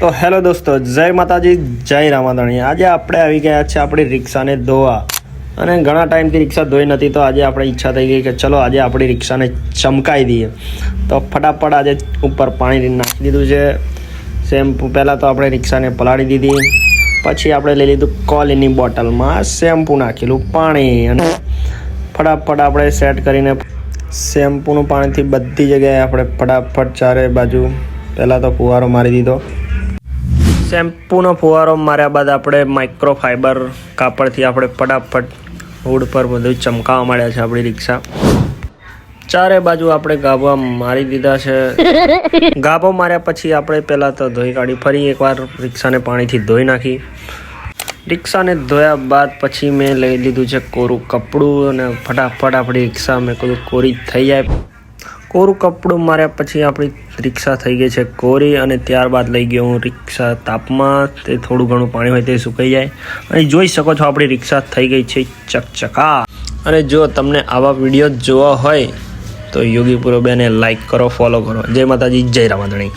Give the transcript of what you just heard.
તો હેલો દોસ્તો, જય માતાજી, જય રામાધણી। આજે આપણે આવી ગયા છે આપણી રિક્ષાને ધોવા, અને ઘણા ટાઈમથી રિક્ષા ધોઈ નથી, તો આજે આપણે ઈચ્છા થઈ ગઈ કે ચલો આજે આપણી રિક્ષાને ચમકાવી દઈએ। તો ફટાફટ આજે ઉપર પાણી નાખી દીધું છે। શેમ્પૂ પહેલાં તો આપણે રિક્ષાને પલાળી દીધી, પછી આપણે લઈ લીધું કોલીની બોટલમાં શેમ્પૂ નાખેલું પાણી, અને ફટાફટ આપણે સેટ કરીને શેમ્પૂનું પાણીથી બધી જગ્યાએ આપણે ફટાફટ ચારે બાજુ પહેલાં તો ફુવારો મારી દીધો। શેમ્પૂનો ફુવારો માર્યા બાદ આપણે માઇક્રોફાઈબર કાપડથી આપણે ફટાફટ હુડ પર બધું ચમકાવવા માંડ્યા છે આપણી રિક્ષા। ચારે બાજુ આપણે ગાભા મારી દીધા છે। ગાભો માર્યા પછી આપણે પહેલાં તો ધોઈ કાઢી, ફરી એકવાર રિક્ષાને પાણીથી ધોઈ નાખી। રિક્ષાને ધોયા બાદ પછી મેં લઈ લીધું છે કોરું કપડું, અને ફટાફટ આપણી રિક્ષા મેં કહ્યું કોરી થઈ જાય। કોરું કપડું માર્યા પછી આપણી રિક્ષા થઈ ગઈ છે કોરી, અને ત્યારબાદ લઈ ગયો હું રિક્ષા તાપમાં, તે થોડું ઘણું પાણી હોય તે સુકાઈ જાય, અને જોઈ શકો છો આપણી રિક્ષા થઈ ગઈ છે ચકચકા। અને જો તમને આવા વિડીયો જોવા હોય તો યોગી પૂરો બેને લાઈક કરો, ફોલો કરો। જય માતાજી, જય રામાધણી।